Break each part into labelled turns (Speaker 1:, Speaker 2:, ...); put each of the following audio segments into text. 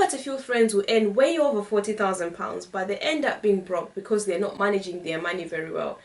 Speaker 1: quite a few friends who earn way over £40,000, but they end up being broke because they're not managing their money very well.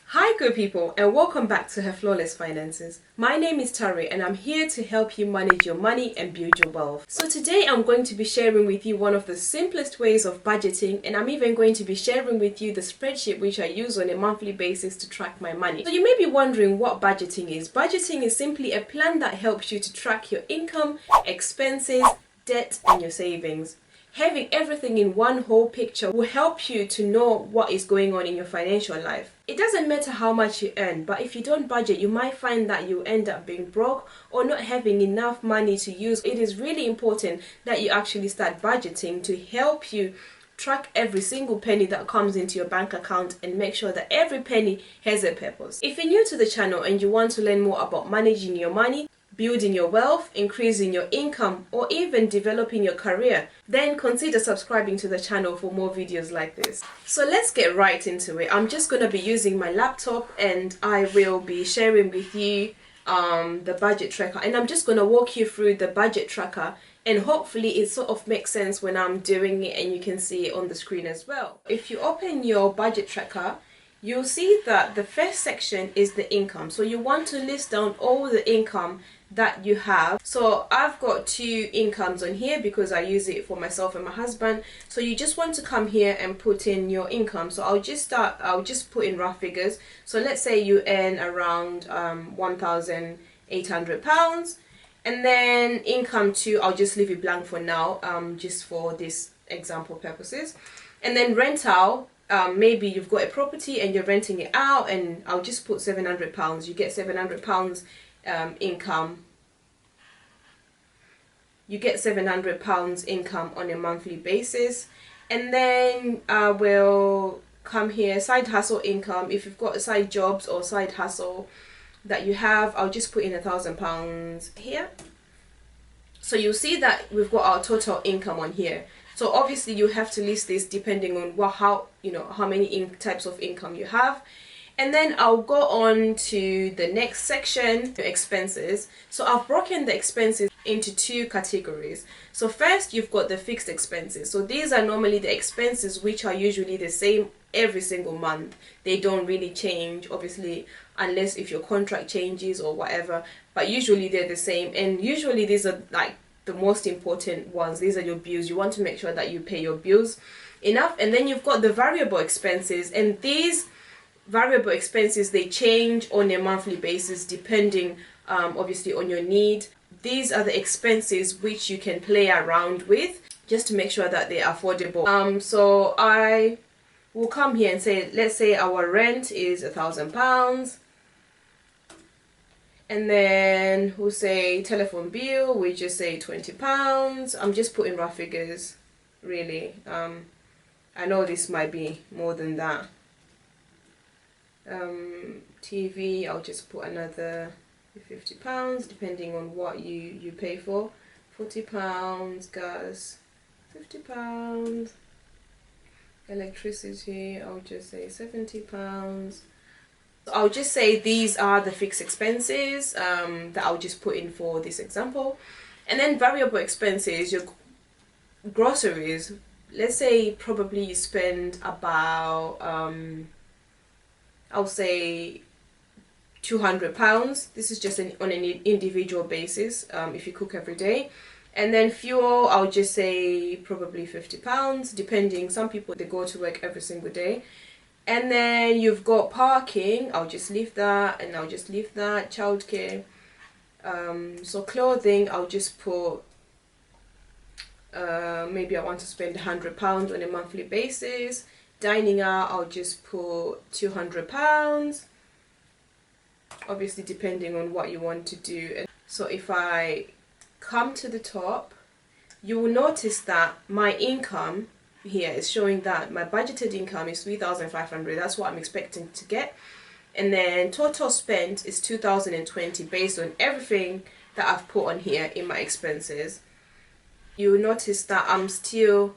Speaker 1: Hi good people, and welcome back to Her Flawless Finances. My name is Tari and I'm here to help you manage your money and build your wealth. So today I'm going to be sharing with you one of the simplest ways of budgeting, and I'm even going to be sharing with you the spreadsheet which I use on a monthly basis to track my money. So you may be wondering what budgeting is. Budgeting is simply a plan that helps you to track your income, expenses, debt and your savings. Having everything in one whole picture will help you to know what is going on in your financial life. It doesn't matter how much you earn, but if you don't budget, you might find that you end up being broke or not having enough money to use. It is really important that you actually start budgeting to help you track every single penny that comes into your bank account and make sure that every penny has a purpose. If you're new to the channel and you want to learn more about managing your money, building your wealth, increasing your income, or even developing your career, then consider subscribing to the channel for more videos like this. So let's get right into it. I'm just going to be using my laptop and I will be sharing with you the budget tracker, and I'm just going to walk you through the budget tracker, and hopefully it sort of makes sense when I'm doing it and you can see it on the screen as well. If you open your budget tracker, you'll see that the first section is the income. So you want to list down all the income that you have. So I've got two incomes on here because I use it for myself and my husband. So you just want to come here and put in your income. So I'll just put in rough figures. So let's say you earn around £1,800, and then income two, I'll just leave it blank for now, just for this example purposes. And then rental, maybe you've got a property and you're renting it out, and I'll just put £700. You get £700 income. You get £700 income on a monthly basis. And then I will come here, side hustle income. If you've got side jobs or side hustle that you have, I'll just put in £1,000 here. So you'll see that we've got our total income on here. So obviously you have to list this depending on how many types of income you have. And then I'll go on to the next section, expenses. So I've broken the expenses into two categories. So first, you've got the fixed expenses. So these are normally the expenses which are usually the same every single month. They don't really change, obviously, unless if your contract changes or whatever, but usually they're the same. And usually these are like the most important ones. These are your bills. You want to make sure that you pay your bills enough. And then you've got the variable expenses, and these variable expenses, they change on a monthly basis depending obviously on your need. These are the expenses which you can play around with just to make sure that they're affordable. So I will come here and say, let's say our rent is £1,000, and then we'll say telephone bill, we just say £20. I'm just putting rough figures, really. I know this might be more than that. TV, I'll just put another £50 depending on what you pay for. £40, gas £50, electricity, I'll just say £70. I'll just say these are the fixed expenses that I'll just put in for this example. And then variable expenses, your groceries, let's say probably you spend about I'll say £200. This is just on an individual basis if you cook every day. And then fuel, I'll just say probably £50 depending. Some people, they go to work every single day. And then you've got parking, I'll just leave that, and I'll just leave that. Childcare, so clothing, I'll just put maybe I want to spend £100 on a monthly basis. Dining out, I'll just put £200, obviously depending on what you want to do. And so if I come to the top, you will notice that my income here is showing that my budgeted income is £3,500. That's what I'm expecting to get. And then total spent is £2,020 based on everything that I've put on here in my expenses. You will notice that I'm still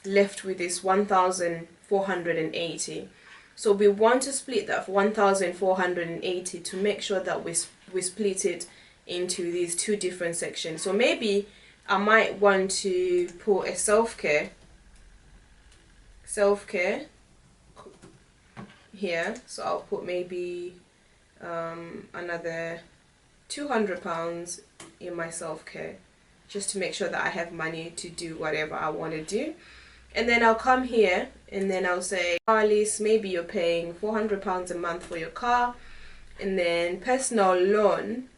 Speaker 1: left with this 1,480. So we want to split that 1,480 to make sure that we split it into these two different sections. So maybe I might want to put a self-care here. So I'll put maybe another £200 in my self-care, just to make sure that I have money to do whatever I want to do. And then I'll come here and then I'll say car lease, maybe you're paying £400 a month for your car. And then personal loan,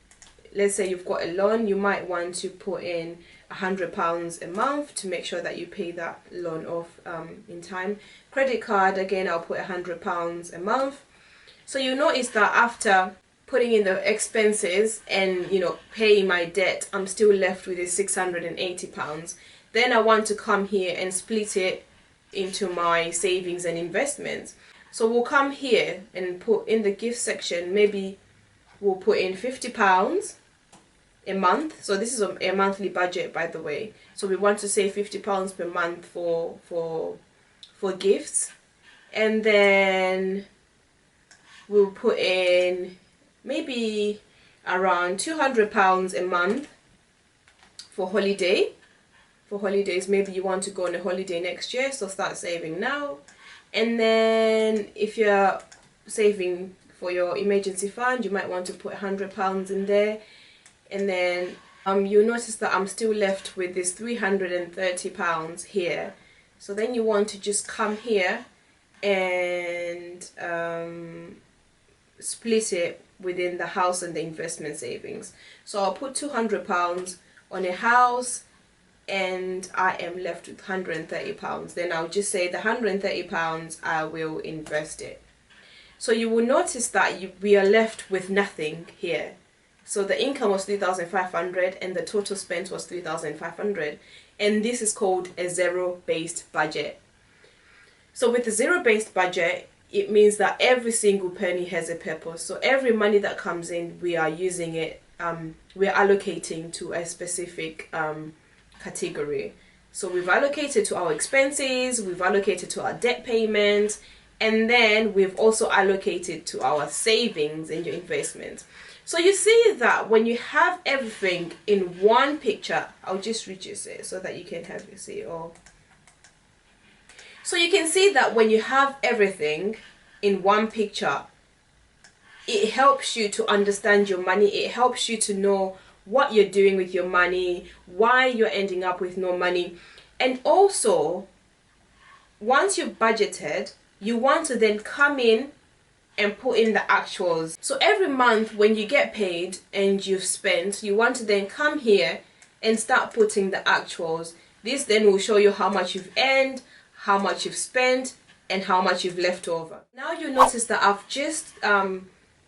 Speaker 1: let's say you've got a loan, you might want to put in £100 a month to make sure that you pay that loan off in time. Credit card, again, I'll put £100 a month. So you notice that after putting in the expenses and, you know, paying my debt, I'm still left with this £680. Then I want to come here and split it into my savings and investments. So we'll come here and put in the gift section, maybe we'll put in £50 a month. So this is a monthly budget, by the way. So we want to save £50 per month for gifts. And then we'll put in maybe around £200 a month for holiday. For holidays, maybe you want to go on a holiday next year, so start saving now. And then if you're saving for your emergency fund, you might want to put £100 in there. And then you'll notice that I'm still left with this £330 here. So then you want to just come here and split it within the house and the investment savings. So I'll put £200 on a house and I am left with £130. Then I'll just say the £130 I will invest it. So you will notice that we are left with nothing here. So the income was 3,500 and the total spent was 3,500, and this is called a zero-based budget. So with the zero-based budget, it means that every single penny has a purpose. So every money that comes in, we are using it, we're allocating to a specific category. So we've allocated to our expenses, we've allocated to our debt payments, and then we've also allocated to our savings and your investments. So you see that when you have everything in one picture, I'll just reduce it so that you can have you see it all. So you can see that when you have everything in one picture, it helps you to understand your money. It helps you to know what you're doing with your money, why you're ending up with no money. And also, once you've budgeted, you want to then come in and put in the actuals. So every month when you get paid and you've spent, you want to then come here and start putting the actuals. This then will show you how much you've earned, how much you've spent, and how much you've left over. Now you notice that I've just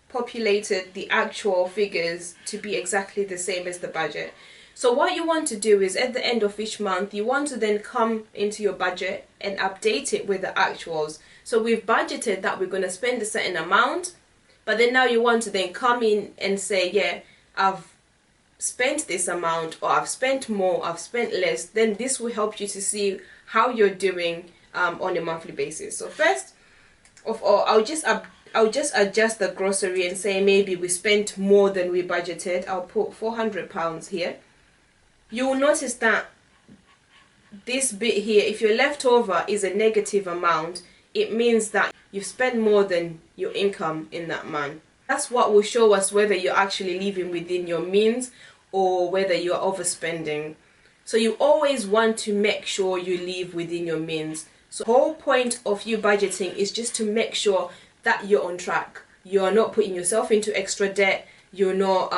Speaker 1: populated the actual figures to be exactly the same as the budget. So what you want to do is at the end of each month, you want to then come into your budget and update it with the actuals. So we've budgeted that we're going to spend a certain amount, but then now you want to then come in and say, yeah, I've spent this amount, or I've spent more, I've spent less. Then this will help you to see how you're doing on a monthly basis. So first of all, I'll just adjust the grocery and say maybe we spent more than we budgeted. I'll put £400 here. You will notice that this bit here, if your leftover is a negative amount, it means that you've spent more than your income in that month. That's what will show us whether you're actually living within your means or whether you're overspending. So you always want to make sure you live within your means. So the whole point of you budgeting is just to make sure that you're on track. You're not putting yourself into extra debt. You're not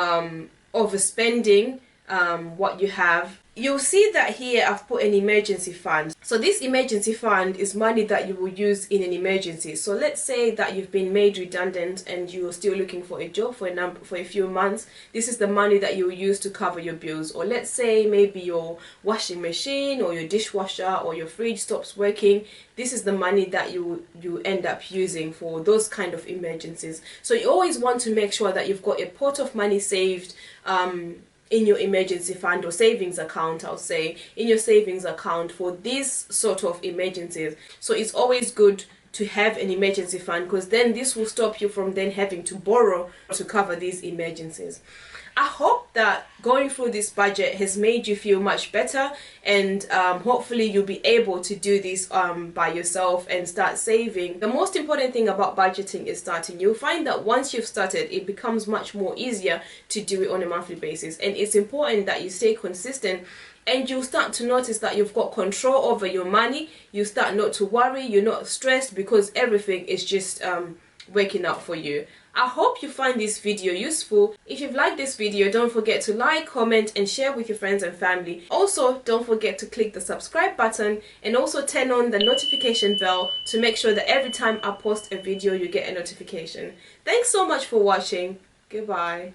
Speaker 1: overspending what you have. You'll see that here I've put an emergency fund. So this emergency fund is money that you will use in an emergency. So let's say that you've been made redundant and you're still looking for a job for a few months. This is the money that you will use to cover your bills. Or let's say maybe your washing machine or your dishwasher or your fridge stops working. This is the money that you end up using for those kind of emergencies. So you always want to make sure that you've got a pot of money saved in your emergency fund or savings account, I'll say, in your savings account for these sort of emergencies. So it's always good to have an emergency fund, because then this will stop you from then having to borrow to cover these emergencies. I hope that going through this budget has made you feel much better, and hopefully you'll be able to do this by yourself and start saving. The most important thing about budgeting is starting. You'll find that once you've started, it becomes much more easier to do it on a monthly basis, and it's important that you stay consistent, and you'll start to notice that you've got control over your money. You start not to worry, you're not stressed, because everything is just working out for you. I hope you find this video useful. If you've liked this video, don't forget to like, comment and share with your friends and family. Also, don't forget to click the subscribe button and also turn on the notification bell to make sure that every time I post a video you get a notification. Thanks so much for watching. Goodbye.